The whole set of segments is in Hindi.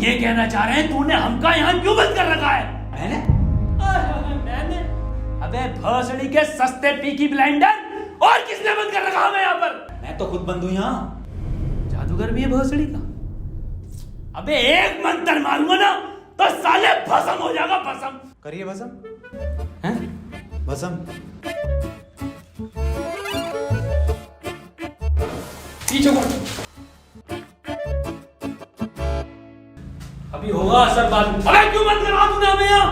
ये कहना चाह रहे हैं तूने हमका यहाँ क्यों बंद कर रखा है? मैंने? अबे भोसड़ी के सस्ते पीकी ब्लेंडर, और किसने बंद कर रखा हमें यहाँ पर? मैं तो खुद बंद हूँ यहाँ। जादूगर भी है भोसड़ी का। अबे एक मंत्र मारूंगा ना तो साले भस्म हो जाएगा, भस्म। करिए भस्म। हैं? भस्म। पीछे को अभी होगा असर बाद में। अबे क्यों बंद करा तूने हमें यहाँ?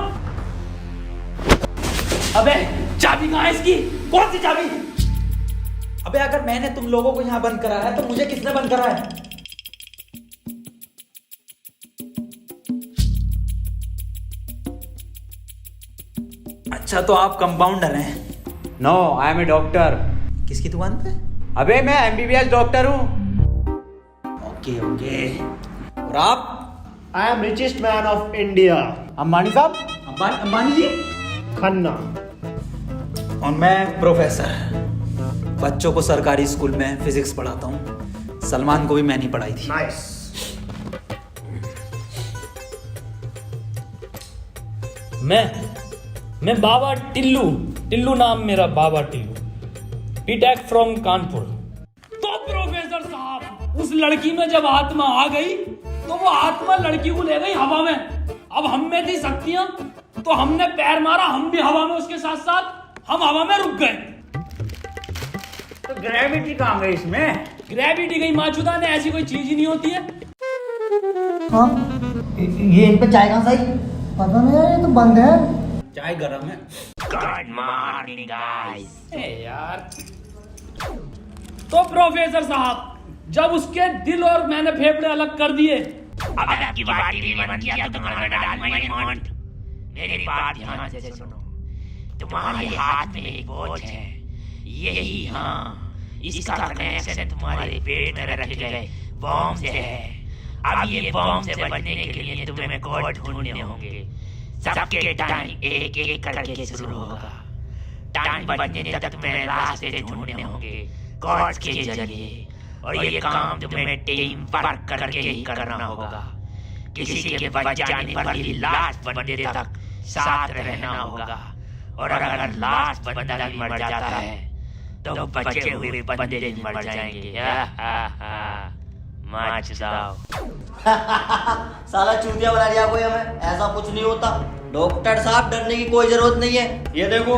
अबे चाबी कहाँ है इसकी? कौन सी चाबी? अबे अगर मैंने तुम लोगों को यहाँ बंद करा है तो मुझे किसने बंद करा है? अच्छा तो आप कंपाउंडर हैं? No, I am a doctor. किसकी दुकान पे? अबे मैं एमबीबीएस डॉक्टर हूँ। Okay okay. और आप? I am richest man of India, Ambani साहब। अंबानी जी? खन्ना। और मैं प्रोफेसर, बच्चों को सरकारी स्कूल में फिजिक्स पढ़ाता हूँ। सलमान को भी मैंने ही पढ़ाई थी। नाइस। मैं बाबा टिल्लू नाम मेरा, बाबा टिल्लू, बीटेक फ्रॉम कानपुर। तो प्रोफेसर साहब, उस लड़की में जब आत्मा आ गई तो वो आत्मा लड़की को ले गई हवा में। अब हम में थी शक्तियां तो हमने पैर मारा, हम भी हवा में उसके साथ साथ, हम हवा में रुक गए। तो ग्रेविटी कहाँ गई इसमें? ग्रेविटी गई माचुदा ने, ऐसी कोई चीज ही नहीं होती है। हाँ, ये इन पे चाय कहाँ से आई? पता नहीं यार, ये तो बंद है। चाय गरम है। Good morning guys. यार तो प्रोफेसर साहब, जब उसके दिल और मैंने फेफड़े अलग कर दिए, अब आपकी बारी भी मन किया तो तुम्हारा डाल माय मॉन्ट। मेरी बात ध्यान से सुनो। तुम्हारे हाथ में एक वॉच है, यही, हाँ, इसका कनेक्शन तुम्हारे पेट में रखे गए बॉम्ब से है। अब ये बॉम्ब से बचने के लिए तुम्हें कोड ढूंढने होंगे। सबके टाइम एक एक करके शुरू होगा। टाइम बचने तक तुम्हें रास्ते ढूंढने होंगे कोड के जरिए, और ये काम तुम्हें टीम वर्क करके ही करना होगा। किसी के बच जाने पर भी लास्ट बंदे तक साथ रहना होगा, और अगर लास्ट बंदा भी मर जाता है तो बचे हुए बंदे भी मर जाएंगे। साला चूतिया बना दिया कोई हमें, ऐसा कुछ नहीं होता। डॉक्टर साहब डरने की कोई जरूरत नहीं है, ये देखो।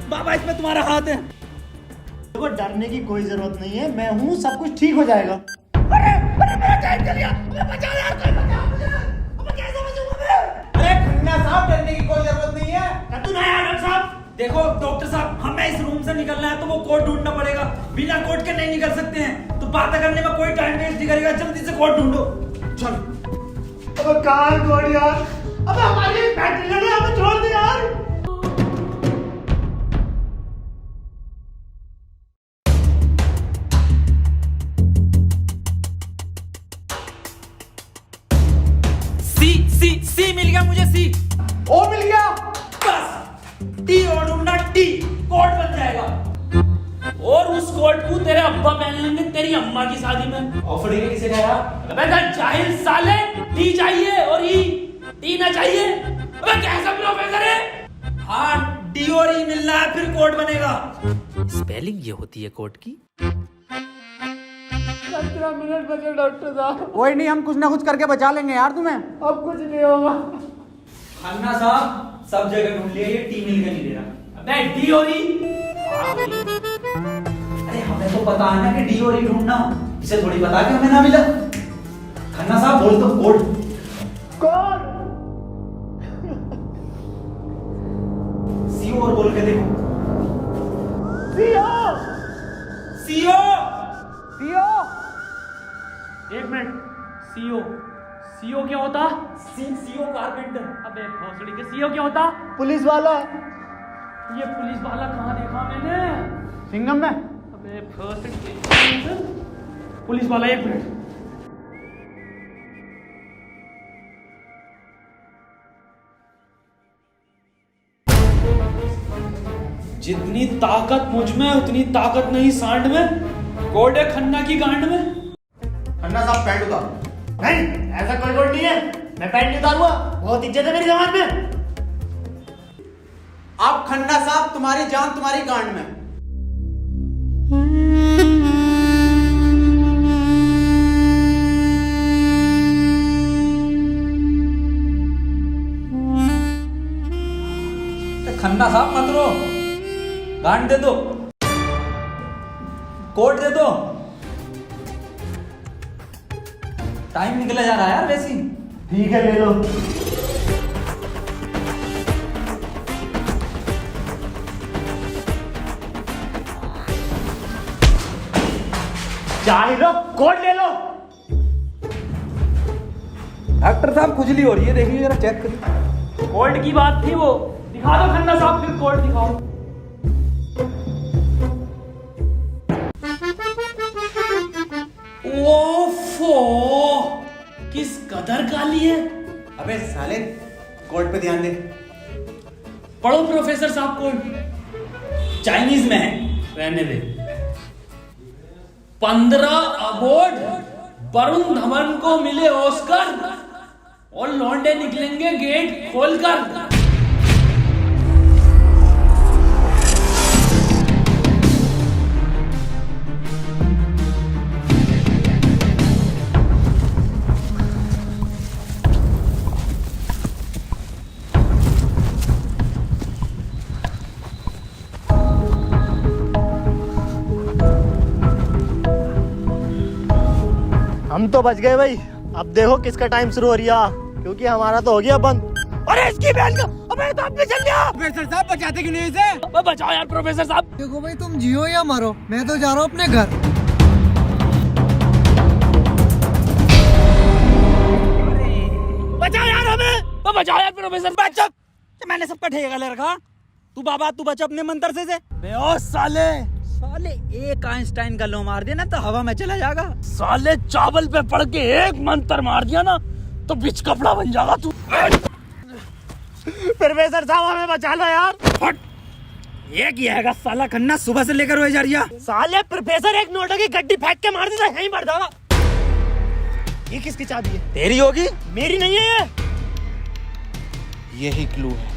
बाबा इसमें तुम्हारा हाथ है। देखो डरने की कोई जरूरत नहीं है, मैं हूँ, सब कुछ ठीक हो जाएगा। अरे खन्ना साहब, डरने की कोई जरूरत नहीं है। देखो डॉक्टर साहब, हमें इस रूम से निकलना है तो वो कोड ढूंढना पड़ेगा। बिना कोड के नहीं निकल सकते हैं। तो बात करने में कोई टाइम वेस्ट नहीं करेगा, जल्दी से कोड ढूंढो। चलो। अब कहाँ कोड यार? अब हमारी बैटरी लगे, हमें छोड़ दे यार। सी मिल गया मुझे। सी ओ मिल गया। बस टी और ढूंढना, टी कोड बन जाएगा। और उस कोट को तेरे अब्बा पहन लेंगे तेरी अम्मा की शादी में। ऑफर ने किसे कहा? अबे जाहिल साले, टी चाहिए और ई, टी ना चाहिए। अबे कैसा प्रोफेसर है? हाँ, डी और ई मिलना है, फिर कोड बनेगा। स्पेलिंग ये होती है कोड की। 15 मिनट बचे डॉक्टर साहब। कोई नहीं, हम कुछ ना कुछ करके बचा लेंगे यार तुम्हें। अब कुछ नहीं होगा। खन्ना साहब, सब जगह ढूंढ लिया, ये टी मिल के नहीं दे रहा। अबे डी और ई? अरे हमें तो पता है ना कि डी और ई ढूंढना, इसे थोड़ी पता कि हमें ना मिला। खन्ना साहब बोल दो कोड। कौन? सीओ और बोल के देखो। सीओ। सीओ। सीओ। एक मिनट, सीओ, सीओ क्या होता? CO carpenter. अबे भोसड़ी के सीओ क्या होता? पुलिस वाला। ये पुलिस वाला कहाँ देखा मैंने? सिंघम में। अबे भोसड़ी के पुलिस वाला, एक मिनट। जितनी ताकत मुझ में उतनी ताकत नहीं सांड में। कोड है खन्ना की गांड में। खन्ना साहब पैंट उतारो। नहीं, ऐसा कोई कोड नहीं है, मैं पैंट नहीं उतारूंगा, बहुत इज्जत है मेरी जमात में। आप खन्ना साहब, तुम्हारी जान तुम्हारी गांड में। खन्ना साहब मत रो, गांड दे दो, कोट दे दो। टाइम निकला जा रहा है यार वैसे ही। ठीक है, ले लो। चाहे लो, कोट ले लो। डॉक्टर साहब खुजली हो रही है, देखिए जरा चेक करिए। कोड की बात थी वो, दिखा दो खन्ना साहब, फिर कोड दिखाओ। ओफो, किस कदर काली है। अबे साले, कोड पे ध्यान दे। पढ़ो प्रोफेसर साहब कोड। चाइनीज में है। रहने दे। 15 अवार्ड वरुण धवन को मिले ऑस्कर और लौंडे निकलेंगे गेट खोलकर। हम तो बच गए भाई। अब देखो किसका टाइम शुरू हो रहा, क्योंकि हमारा तो हो गया बंद। अरे इसकी बहन का, अबे तो अपने चल गया। प्रोफेसर साहब बचाते क्यों नहीं इसे? बचाओ यार प्रोफेसर साहब। देखो भाई, तुम जियो या मरो, मैं तो जा रहा हूँ अपने घर। बचाओ यार हमें। बचाओ यार प्रोफेसर। बचा, मैंने सबका ठेका ले रखा। तू बाबा तू बच अपने मंत्र से। ओ साले, साले एक आइंस्टाइन का लो मार देना तो हवा में चला जाएगा। साले चावल पे पड़ के एक मंत्र मार दिया ना तो बिच कपड़ा बन जाएगा तू। प्रोफेसर साहब हमें बचा लो यार। हट, ये किया है साला खन्ना सुबह से लेकर हुए जा रही है। साले प्रोफेसर एक नोटों की गड्डी फेंक के मार देता, यहीं मर जाएगा। ये किसकी चाबी है? तेरी होगी। मेरी नहीं है ये। यही क्लू है।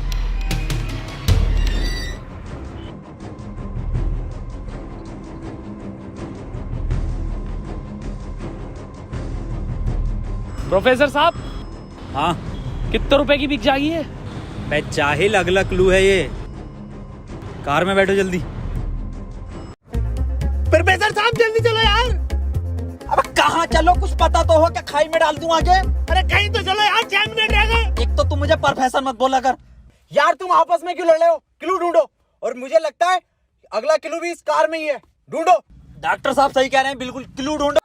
प्रोफेसर साहब, हाँ कितने रुपए की बिक जाएगी ये? बे जाहिल, अगला क्लू है ये। कार में बैठो जल्दी। प्रोफेसर साहब जल्दी चलो यार। अब कहाँ चलो, कुछ पता तो हो, क्या खाई में डाल दूं आगे? अरे कहीं तो चलो यार, 6 मिनट रह गए। एक तो तुम मुझे प्रोफेसर मत बोला कर। यार तुम आपस में क्यों लड़ रहे हो? क्लू ढूंढो। और मुझे लगता है अगला क्लू भी इस कार में ही है। ढूंढो। डॉक्टर साहब सही कह रहे हैं, बिल्कुल क्लू ढूंढो।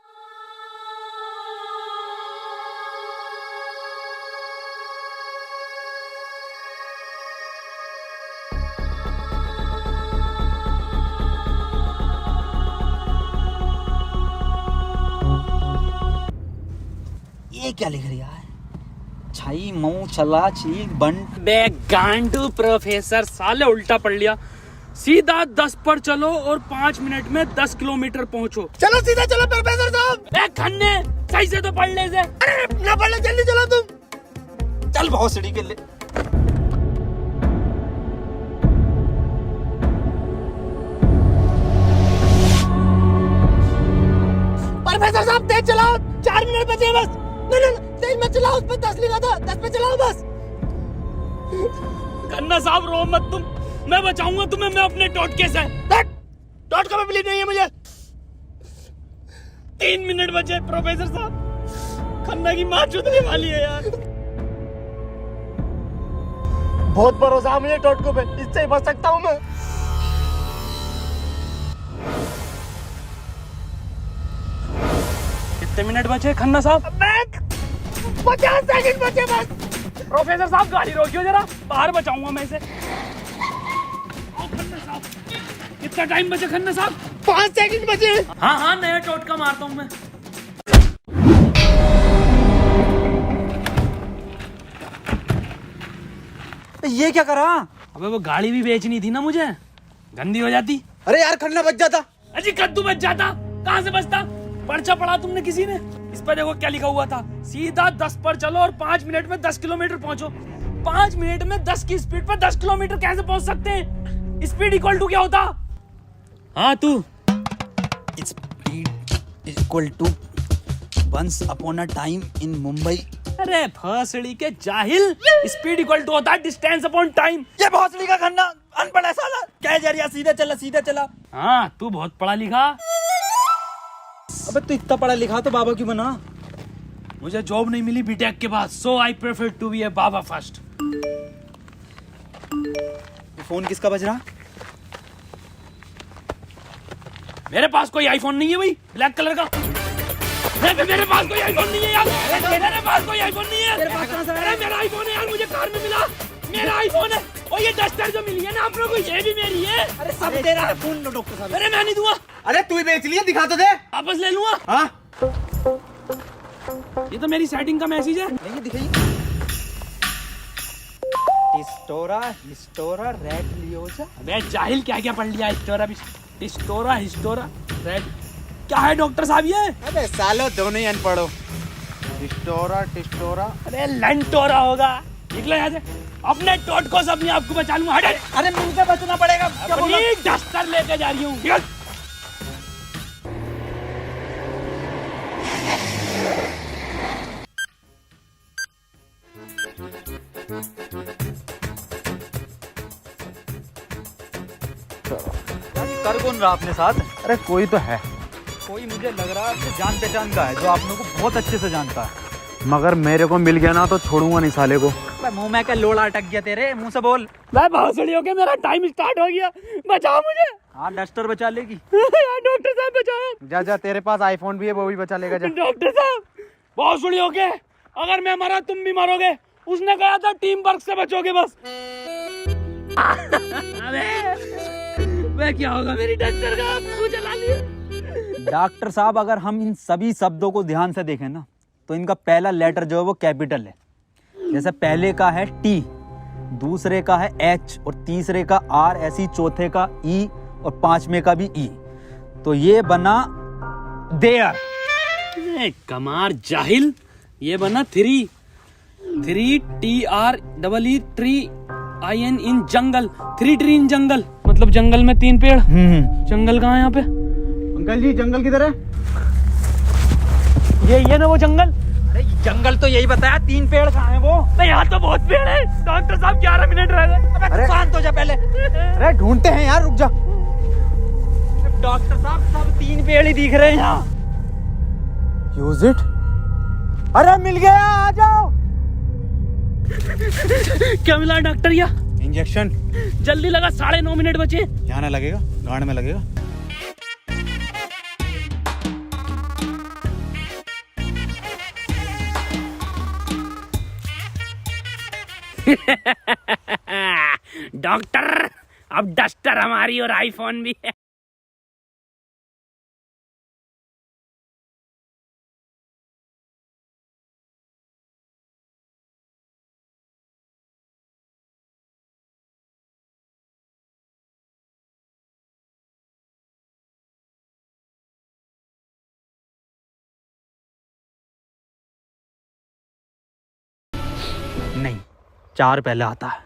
ये क्या लिख रहा है? छाई मऊ चला चीक बंट। बे गांडू प्रोफेसर, साले उल्टा पढ़ लिया। सीधा 10 पर चलो और 5 मिनट में 10 किलोमीटर पहुंचो। चलो सीधा चलो प्रोफेसर साहब। ए खन्ने, सही से तो पढ़ ले से। अरे ना पढ़ ले, जल्दी चलो तुम। चल बहुत सीढ़ी के लिए। प्रोफेसर साहब तेज चलाओ, 4 मिनट बचे बस। नहीं तेज मत चलाओ, उस पर 10 लिखा था, 10 पे चलाओ बस। खन्ना साहब रो मत तुम, मैं बचाऊंगा तुम्हें, मैं अपने टोटके से। टोटका में बिलीव नहीं है मुझे। 3 मिनट बचे प्रोफेसर साहब, खन्ना की माँ चुदने वाली है यार। बहुत भरोसा है मुझे टोटको पे, इससे ही बच सकता हूँ मैं। कितने मिनट बचे खन्ना साहब? 50 सेकंड बचे बस। प्रोफेसर साहब गाड़ी रोकियो जरा, बाहर बचाऊंगा मैं इसे। खन्ना साहब, कितना टाइम बचे खन्ना साहब? 5 सेकंड बचे। हाँ हाँ, नया टोटका मारता हूँ मैं। ये क्या करा? अबे वो गाड़ी भी बेचनी थी ना मुझे, गंदी हो जाती। अरे यार खन्ना बच जाता। अजी कद्दू बच जाता, कहाँ से बचता? पर्चा पढ़ा तुमने किसी ने? इस पर देखो क्या लिखा हुआ था, सीधा 10 पर चलो और 5 मिनट में 10 किलोमीटर पहुंचो। 5 मिनट में 10 की स्पीड पर 10 किलोमीटर कैसे पहुंच सकते हैं? स्पीड इक्वल टू क्या होता? हाँ तू। Speed equal to once upon a time in Mumbai. अरे भोसड़ी के जाहिल, स्पीड इक्वल टू होता है डिस्टेंस अपॉन टाइम। ये भोसड़ी का खन्ना अनपढ़ है साला। क्या जा रहा, सीधा चला सीधा चला। हाँ तू बहुत पढ़ा लिखा। अबे तू इतना पढ़ा लिखा तो बाबा क्यों बना? मुझे जॉब नहीं मिली बीटेक के बाद, so I prefer to be a बाबा फर्स्ट। ये फोन किसका बज रहा? मेरे पास कोई आईफोन नहीं है भाई, ब्लैक कलर का। मेरे पास कोई आईफोन नहीं है यार। मेरे पास कोई आईफोन नहीं है। अरे मेरा आईफोन है यार, मुझे कार में मिला। मेरा आईफोन है। और ये डस्टर जो मिली है ना आप लोगों को, ये भी मेरी है। अरे सब तेरा है। फोन लो डॉक्टर साहब। अरे मैं नहीं दूंगा, अरे तू ही बेच लिया, दिखा तो दे। वापस ले लूंगा। हाँ ये तो मेरी सेटिंग का मैसेज है। नहीं दिखाइए। हिस्टोरा रेड लियोजा। अबे जाहिल क्या क्या पढ़ लिया? हिस्टोरा रेड क्या है डॉक्टर साहब ये? अबे सालो दोनों ही अनपढ़ हो। टिस्टोरा। अरे लंटोरा होगा। निकलो यहाँ से, अपने टोटको से अपने आप को बचा लूंगा। हट। अरे मुंह से बचना पड़ेगा। क्या बोला? अपनी डस्टर लेके जा रही हूँ। निकल। कर कौन रहा अपने साथ? अरे कोई तो है, कोई मुझे लग रहा है आपसे जान पहचान का है, जो आप लोगों को बहुत अच्छे से जानता है। मगर मेरे को मिल गया ना तो छोड़ूंगा नहीं साले को। मुंह में क्या लोड़ा अटक गया तेरे? मुंह से बोल। मैं भोसड़ी हो गया, मेरा टाइम स्टार्ट हो गया। बचाओ मुझे। हाँ डस्टर बचा लेगी। यार डॉक्टर साहब बचाओ। जा तेरे पास आईफोन भी है, वो भी बचा लेगा। जा डॉक्टर साहब भोसड़ी हो गए, अगर मैं मरा तुम भी मरोगे। उसने कहा था टीम वर्क से बचोगे बस। अबे क्या होगा मेरी डस्टर का? आपको जला लिया। डॉक्टर साहब अगर हम इन सभी शब्दों को ध्यान से देखें ना, तो इनका पहला लेटर जो है वो कैपिटल है। जैसे पहले का है टी, दूसरे का है एच और तीसरे का आर, ऐसी चौथे का ई और पांचवें का भी ई। तो ये बना देयर। कमार जाहिल, ये बना 3 TREE tree IN in jungle. 3 tree in jungle मतलब जंगल में 3 पेड़। जंगल कहाँ है यहाँ पे? अंकल जी जंगल किधर है? ये ना वो जंगल। अरे जंगल तो यही बताया, 3 पेड़ कहाँ है वो? नहीं यहाँ तो बहुत पेड़ है। डॉक्टर साहब 11 मिनट रह गए। अबे शांत हो जा पहले। अरे ढूंढते हैं यार, रुक जा। डॉक्टर साहब सब 3 पेड़ ही दिख रहे हैं यहाँ। Use it. अरे मिल गया, आ जाओ। क्या मिला डॉक्टर? या इंजेक्शन। जल्दी लगा, 9.5 मिनट बचे। यहाँ ना लगेगा, गांड में लगेगा। डॉक्टर अब डस्टर हमारी और आईफोन भी है। नहीं, 4 पहले आता है।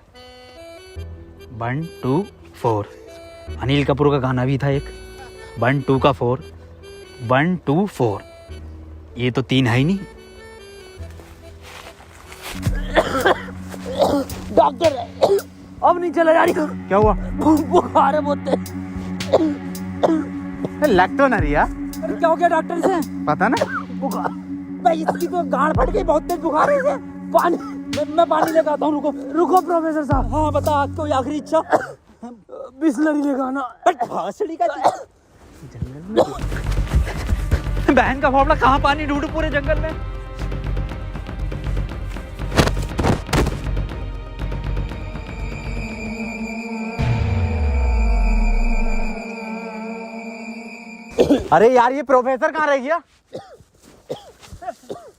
1 2 4। अनिल कपूर का गाना भी था एक। 1 2 का 4, 1 2 4। ये तो 3 है ही नहीं। डॉक्टर अब नहीं चला जा रही। क्या हुआ? बुखार है बहुत। लग तो ना रही यार। अरे क्या हो गया डॉक्टर से? पता ना। बुखार भाई, इसकी तो गांड फट गई, बहुत तेज बुखार है इसे। पानी मैं पानी लेकर आता हूँ। रुको प्रोफेसर साहब। हाँ बता, कोई आखिरी इच्छा? बिस्लरी लेकर आना। भासड़ी का बहन का फावड़ा, कहाँ पानी ढूंढूं पूरे जंगल में? अरे यार ये प्रोफेसर कहाँ रह गया?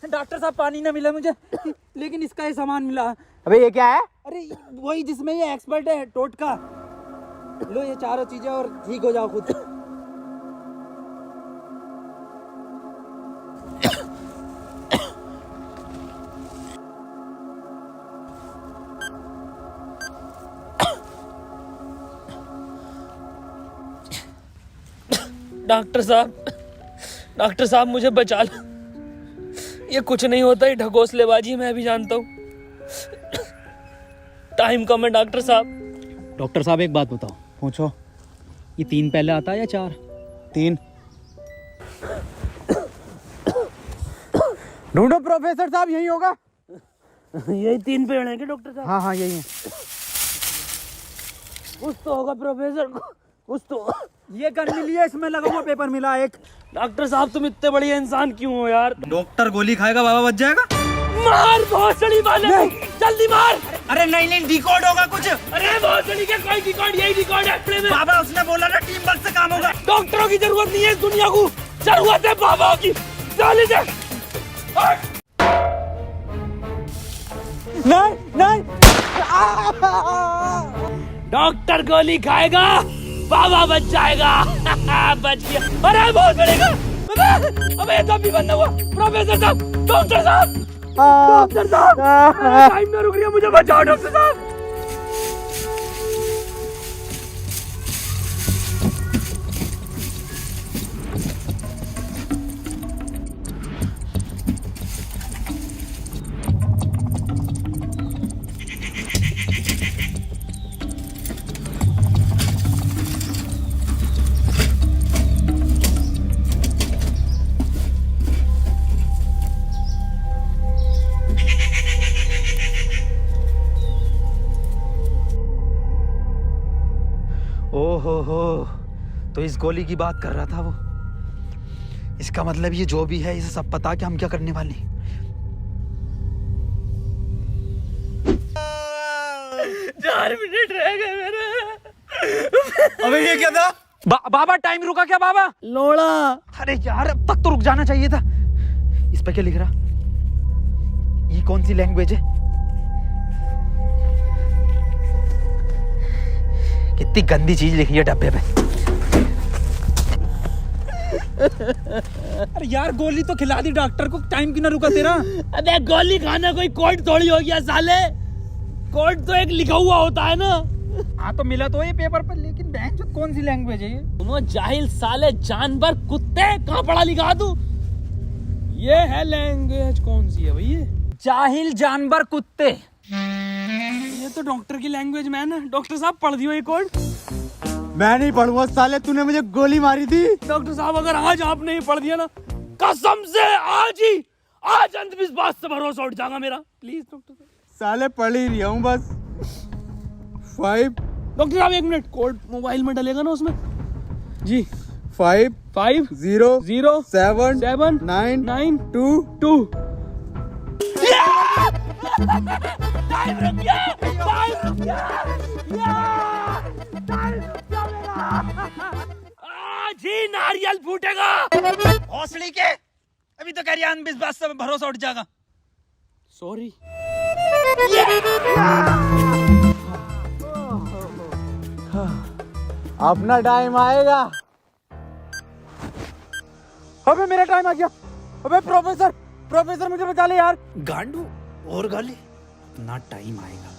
डॉक्टर साहब पानी ना मिला मुझे, लेकिन इसका ये सामान मिला। अबे ये क्या है? अरे वही जिसमें ये एक्सपर्ट है, टोटका। लो ये चारों चीजें और ठीक हो जाओ खुद। डॉक्टर साहब मुझे बचा लो। ये कुछ नहीं होता, ये ढकोसलेबाजी मैं भी जानता हूँ। टाइम कम है डॉक्टर साहब। डॉक्टर साहब एक बात बताओ, पूछो, ये 3 पहले आता है या 4? 3। ढूंढो प्रोफेसर साहब, यही होगा। यही 3 पेड़ हैं क्या डॉक्टर साहब? हाँ हाँ यही है। कुछ तो होगा प्रोफेसर, कुछ तो। ये गन मिली है, इसमें लगा हुआ पेपर मिला एक। डॉक्टर साहब तुम इतने बढ़िया इंसान क्यों हो यार? डॉक्टर गोली खाएगा, बाबा बच जाएगा। मार भोसड़ी वाले, जल्दी मार। अरे नहीं डिकोड होगा कुछ। अरे भोसड़ी के कोई डिकोड, यही डिकोड है प्ले में। बाबा उसने बोला ना टीम वर्क से काम होगा। डॉक्टरों की जरूरत नहीं है इस दुनिया को, जरूरत है बाबा की। चले जा। नहीं डॉक्टर गोली खाएगा, बाबा बच जाएगा। बच गया। अरे बहुत बढ़ेगा। अबे तब भी बंद हुआ। प्रोफेसर साहब, डॉक्टर साहब, डॉक्टर साहब, टाइम ना रुक रही है, मुझे बचाओ डॉक्टर साहब। ओहो, तो इस गोली की बात कर रहा था वो। इसका मतलब ये जो भी है, इसे सब पता कि हम क्या करने वाले हैं। 4 मिनट रह गए मेरे। अबे ये क्या था? बाबा टाइम रुका क्या बाबा? लोड़ा। अरे यार अब तक तो रुक जाना चाहिए था। इस पे क्या लिख रहा? ये कौन सी लैंग्वेज है? कितनी गंदी चीज लिखी है डब्बे पे। अरे यार गोली तो खिला दी डॉक्टर को, टाइम क्यों ना रुका तेरा? अबे गोली खाना कोई कोड थोड़ी हो गया साले। कोड तो एक लिखा हुआ होता है ना। हाँ तो मिला तो ये पेपर पर, लेकिन बैंक जो कौन सी लैंग्वेज है ये? तुम जाहिल साले, जानवर कुत्ते, कहाँ पढ़ा लिखा तू? ये है लैंग्वेज, कौन सी है भाई ये? जाहिल जानवर कुत्ते। ये तो डॉक्टर की लैंग्वेज मैन है। डॉक्टर साहब पढ़ दियो ये कोड। मैं नहीं पढ़ूंगा साले, तूने मुझे गोली मारी थी। डॉक्टर साहब अगर आज आप नहीं पढ़ दिया ना, कसम से आज अंधविश्वास से भरोसा उठ जाएगा मेरा। प्लीज डॉक्टर साहब। साले पढ़ ही रहा हूँ बस। 5 डॉक्टर साहब 1 मिनट, कोड मोबाइल में डलेगा ना उसमें? जी 5 5 0 0 7 7 9 9 2 2। टाइम रुक गया, टाइम रुक गया, टाइम रुक गया मेरा। आज ही नारियल फूटेगा। हौसली के अभी तो कह रही अंधविश्वास से भरोसा उठ जाएगा। सॉरी। अपना टाइम आएगा। अबे मेरा टाइम आ गया। अबे प्रोफेसर मुझे बचा ले यार। गांडू और गाली, अपना टाइम आएगा।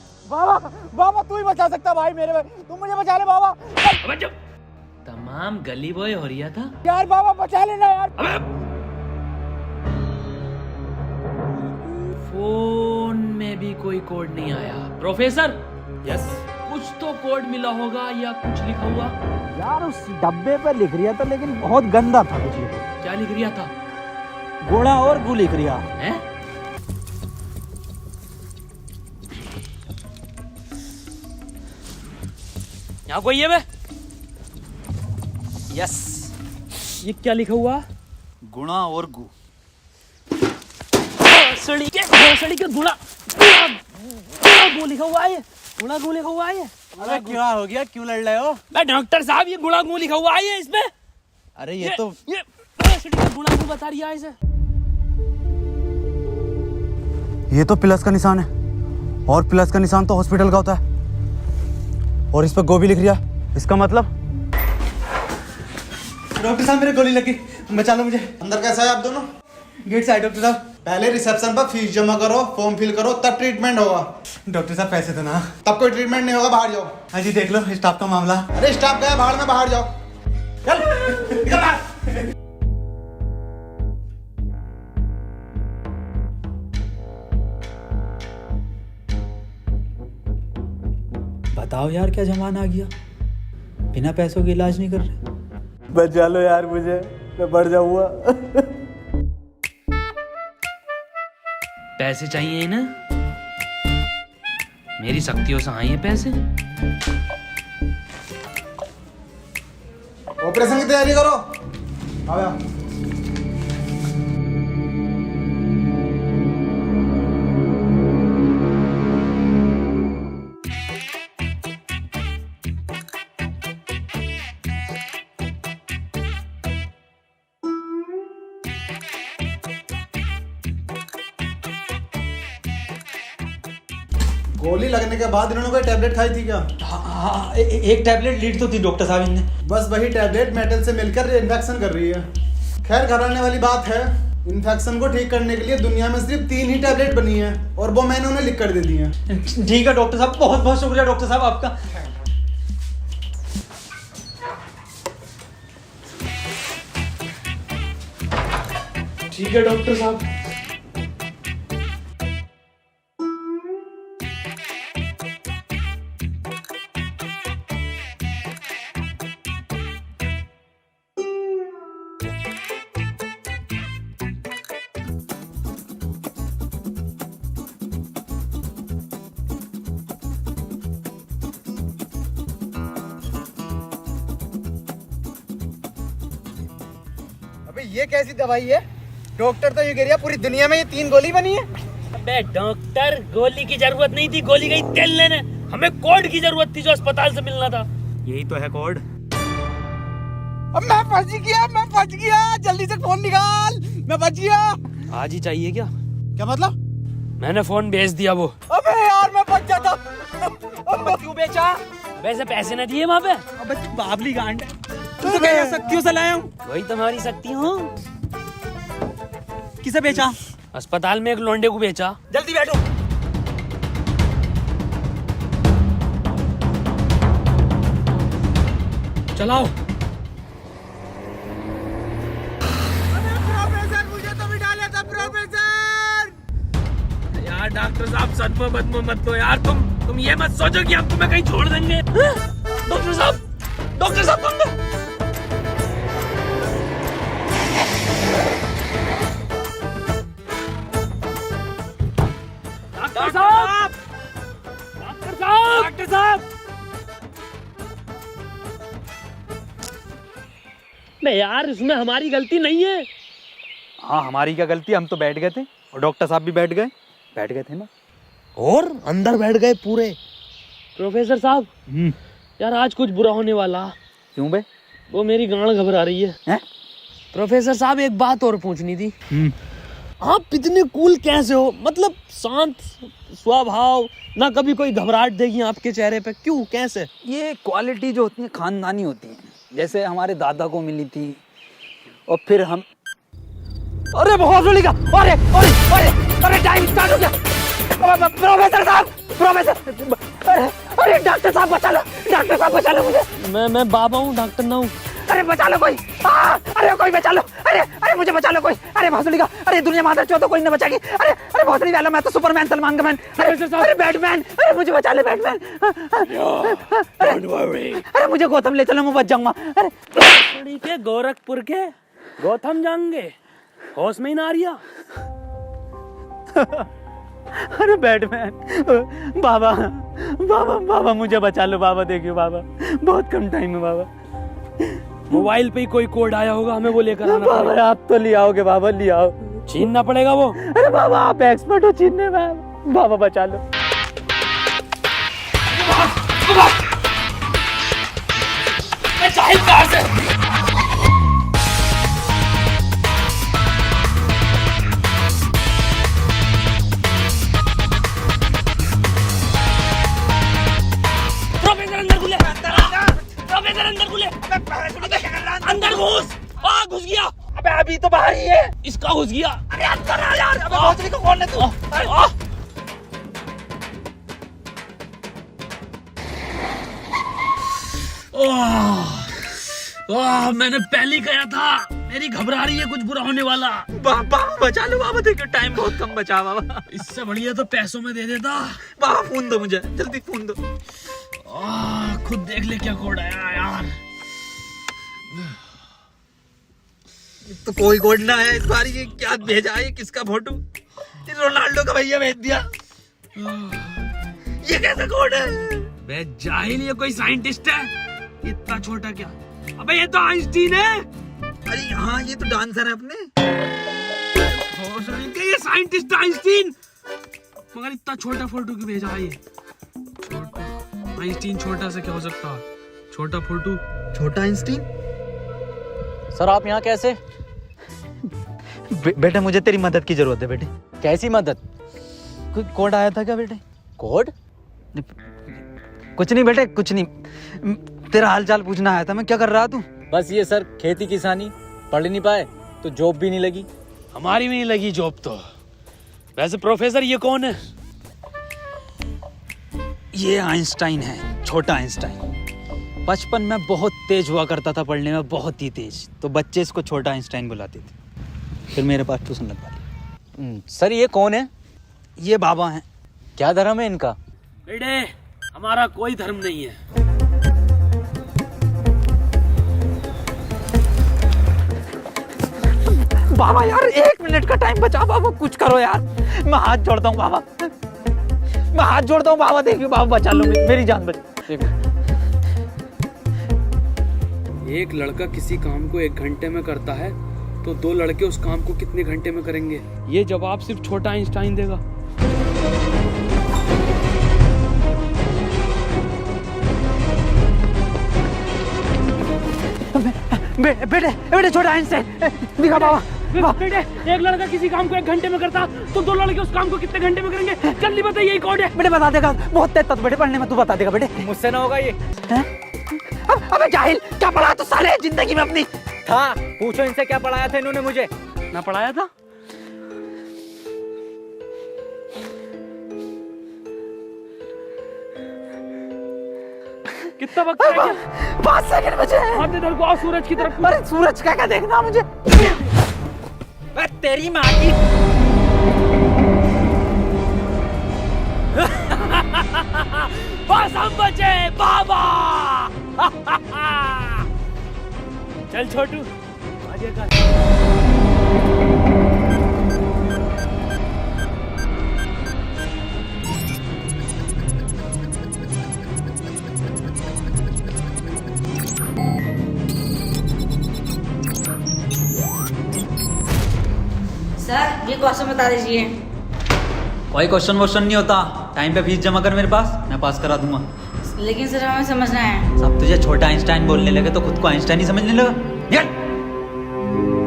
बाबा तू ही बचा सकता भाई मेरे भाई, तुम मुझे बचा ले बाबा। अबे जब तमाम गली बॉय हो रहा था यार बाबा बचा लेना यार। फोन में भी कोई कोड नहीं आया। प्रोफेसर, यस, कुछ तो कोड मिला होगा या कुछ लिखा हुआ? यार उस डब्बे पे लिख रिया था, लेकिन बहुत गंदा था कुछ लिखा। क्या लिख रिया था? गोड़ा और गु लिख रिया है। यहाँ कोई है बे? यस, ये क्या लिखा हुआ? गुणा और गु। भोसड़ी के गुणा गु लिखा हुआ है। गुणा गु लिखा हुआ है। अरे क्या हो गया, क्यों लड़ रहे हो? मैं डॉक्टर साहब, ये गुणा गु लिखा हुआ है इसमें। अरे ये भोसड़ी का गुणा गु बता रही है इसे। ये तो प्लस का निशान है, और प्लस का निशान तो हॉस्पिटल का होता है, और इस पर गो भी लिख रिया। इसका मतलब? डॉक्टर साहब मेरे गोली लगी, बचा लो मुझे। अंदर कैसा है आप दोनों? गेट से आए डॉक्टर साहब। पहले रिसेप्शन पर फीस जमा करो, फॉर्म फिल करो, तब ट्रीटमेंट होगा। डॉक्टर साहब पैसे तो ना। तब कोई ट्रीटमेंट नहीं होगा, बाहर जाओ। हाँ जी देख लो स्टाफ का मामला। अरे स्टाफ गया बाहर में, बाहर जाओ। चल निकल बाहर। बताओ यार क्या जमाना आ गया, बिना पैसों के इलाज नहीं कर रहे। बचा लो यार मुझे, मैं बढ़ जाऊंगा। पैसे चाहिए ना, मेरी शक्तियों से आए हैं पैसे। ऑपरेशन की तैयारी करो। आओ यार। गोली लगने के बाद इन्होंने कोई टैबलेट खाई थी क्या? हाँ, एक टैबलेट लीड तो थी डॉक्टर साहब इनने। बस वही टैबलेट मेटल से मिलकर इन्फेक्शन कर रही है। खैर घबराने वाली बात है, इन्फेक्शन को ठीक करने के लिए दुनिया में सिर्फ 3 ही टैबलेट बनी है और वो मैंने उन्हें लिख कर दे दी है। ठीक है डॉक्टर साहब, बहुत बहुत शुक्रिया डॉक्टर साहब आपका। ठीक है डॉक्टर साहब। अबे ये कैसी दवाई है? डॉक्टर तो ये कह रहा पूरी दुनिया में ये 3 गोली बनी है। अबे डॉक्टर, गोली की जरूरत नहीं थी, गोली गई तेल लेने। हमें कोड की जरूरत थी जो अस्पताल से मिलना था। यही तो है कोड। अब मैं फंस गया, जल्दी से फोन निकाल, मैं बच गया। आज ही चाहिए क्या? क्या मतलब? मैंने फोन भेज दिया वो। अबे यार मैं बच जाता। क्यों बेचा? वैसे पैसे न दिए वहाँ पे। अबे तू बाबली गांड है, तू तो क्या शक्तियों से लाया हूँ। वही तुम्हारी शक्ति हूँ। किसे बेचा? अस्पताल में एक लोंडे को बेचा। जल्दी बैठो। चलाओ। प्रोफेसर मुझे तो भी डाला था प्रोफेसर। यार डॉक्टर साहब सदमा बदमा मत दो यार, तुम ये मत सोचो कि हम तुम्हें कहीं छोड़ देंगे। डॉक्टर साहब तुम डॉक्टर साहब नहीं यार, इसमें हमारी गलती नहीं है। हाँ हमारी क्या गलती, हम तो बैठ गए थे और डॉक्टर साहब भी बैठ गए थे ना। और अंदर बैठ गए पूरे। प्रोफेसर साहब यार आज कुछ बुरा होने वाला। क्यों बे? वो मेरी गांड घबरा रही है। प्रोफेसर साहब एक बात और पूछनी थी। आप इतने कूल कैसे हो? मतलब शांत स्वभाव, ना कभी कोई घबराहट देगी आपके चेहरे पे, क्यों कैसे? ये क्वालिटी जो होती है खानदानी होती है, जैसे हमारे दादा को मिली थी और फिर हम। अरे बहुत का अरे अरे अरे अरे टाइम स्टार्ट हो गया। प्रोफेसर साहब, अरे डॉक्टर साहब बचा लो मुझे। मैं बाबा हूँ, डॉक्टर ना हूँ। अरे बचा लो कोई, अरे कोई बचा लो, अरे मुझे बचा लो कोई। अरे भोसड़ी का, अरे दुनिया माता चो तो कोई न बचाएगी। अरे भोसड़ी वाला, मैं तो सुपरमैन सलमान का मैन। अरे बैटमैन, अरे मुझे बचा ले बैटमैन। अरे मुझे गौतम ले चलो, मैं बच जाऊंगा। अरे के गोरखपुर के गौतम जाएंगे, होश में ही ना आ रिया। अरे बैटमैन, बाबा मुझे बचा लो बाबा, देखियो बाबा बहुत कम टाइम है बाबा। मोबाइल पे ही कोई कोड आया होगा, हमें वो लेकर आना बाबा पड़ेगा। आप तो ले आओगे बाबा, ले आओ। छीनना पड़ेगा वो। अरे बाबा आप एक्सपर्ट हो छीनने में, बाबा बचा लो। प्रोफेसर अंदर घुले। कहाँ घुस गया? अरे अंदर आ यार, अबे भोसड़ी को कौन है तू? मैंने पहले कहा था, मेरी घबरा रही है, कुछ बुरा होने वाला। बाबा बचा लो बाबा, देखो टाइम बहुत कम बचा बाबा। इससे बढ़िया तो पैसों में दे देता। बाबा फोन दो मुझे, जल्दी फोन दो। खुद देख ले क्या कोड आया यार। तो कोई कोड ना आया इस बार, ये क्या भेजा है, किसका फोटो? रोनाल्डो का भैया भेज दिया। ये कैसा कोड है? बे जाहिल, ये कोई साइंटिस्ट है? इतना छोटा क्या? अबे ये तो आइंस्टीन है। अरे हाँ, ये तो डांसर है अपने। ये साइंटिस्ट आइंस्टीन, मगर इतना छोटा फोटो क्यों भेजा है? ये छोटा आइंस्टीन, छोटा से क्या हो सकता है? छोटा फोटो, छोटा आइंस्टीन। सर आप यहाँ कैसे? बेटे मुझे तेरी मदद की जरूरत है बेटे। कैसी मदद? कोई कोड आया था क्या बेटे? कोड? कुछ नहीं बेटे, कुछ नहीं, तेरा हाल चाल पूछना आया था मैं। क्या कर रहा तू? बस ये सर, खेती किसानी, पढ़ नहीं पाए तो जॉब भी नहीं लगी। हमारी भी नहीं लगी जॉब तो। वैसे प्रोफेसर ये कौन है? ये आइंस्टाइन है, छोटा आइंस्टाइन। बचपन में बहुत तेज हुआ करता था पढ़ने में, बहुत ही तेज, तो बच्चे इसको छोटा आइंस्टाइन बुलाते थे। फिर मेरे पास ट्यूशन लगवा ली। सर ये कौन है? ये बाबा हैं। क्या धर्म है इनका? बेटे हमारा कोई धर्म नहीं है। बाबा यार 1 मिनट का टाइम बचा बाबा, कुछ करो यार, मैं हाथ जोड़ता हूँ बाबा, मैं हाथ जोड़ता हूँ बाबा। देखिए बाबा बचा लो, मेरी जान बचा। एक लड़का किसी काम को 1 घंटे में करता है तो 2 लड़के उस काम को कितने घंटे में करेंगे? ये जवाब सिर्फ छोटा आइंस्टाइन देगा। बेटे छोटा आइंस्टाइन दिखा बाबा। बेटे एक लड़का किसी काम को 1 घंटे में करता तो 2 लड़के उस काम को कितने घंटे में करेंगे? जल्दी बताइए, यही कोड है। बेटे बता देगा, बहुत तेज था बेटे पढ़ने में, तू बता देगा बेटे। मुझसे ना होगा ये। अबे जाहिल, क्या पढ़ा तू साले जिंदगी में अपनी? था, पूछो इनसे क्या पढ़ाया था इन्होंने मुझे। ना पढ़ाया था? कितना वक्त है? 5 सेकंड बचे हैं। हाथ इधर को आओ, सूरज की तरफ। अरे सूरज क्या देखना मुझे? तेरी माँ की। बस हम बचे बाबा। चल छोटू आगे कर। सर ये क्वेश्चन बता दीजिए। कोई क्वेश्चन वोश्चन नहीं होता, टाइम पे फीस जमा कर मेरे पास, मैं पास करा दूंगा। लेकिन सर हमें समझना है। सब तुझे छोटा आइंस्टाइन बोलने लगे तो खुद को आइंस्टाइन ही समझने लगा। निकल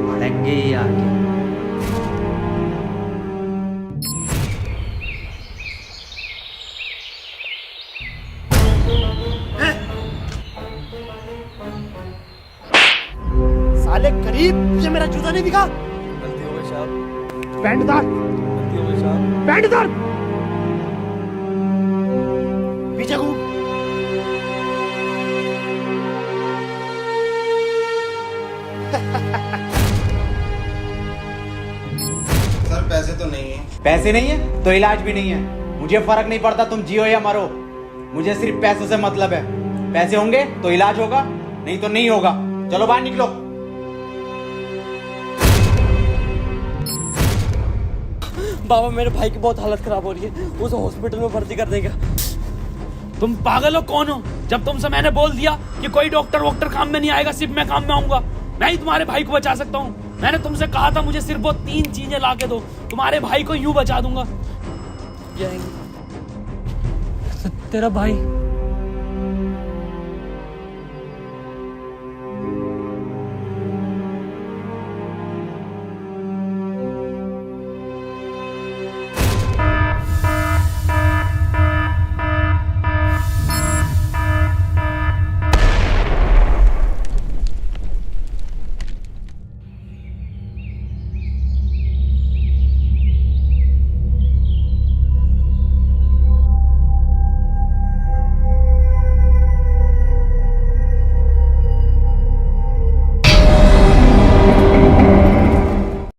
पढ़ेंगे ही आगे। साले गरीब, तुझे मेरा जूता नहीं दिखा? गलती हो गई साहब। पैंट उतार। गलती हो गई साहब। पैंट उतार। पीछे घूम। सर पैसे तो नहीं है। पैसे नहीं है तो इलाज भी नहीं है। मुझे फर्क नहीं पड़ता तुम जियो या मरो, मुझे सिर्फ पैसों से मतलब है। पैसे होंगे तो इलाज होगा, नहीं तो नहीं होगा। चलो बाहर निकलो। बाबा मेरे भाई की बहुत हालत खराब हो रही है, उसे हॉस्पिटल में भर्ती कर देगा। तुम पागल हो? कौन हो? जब तुमसे मैंने बोल दिया कि कोई डॉक्टर वॉक्टर काम में नहीं आएगा, सिर्फ मैं काम में आऊंगा। मैं ही तुम्हारे भाई को बचा सकता हूँ। मैंने तुमसे कहा था मुझे सिर्फ वो 3 चीजें ला के दो, तुम्हारे भाई को यूं बचा दूंगा। तेरा भाई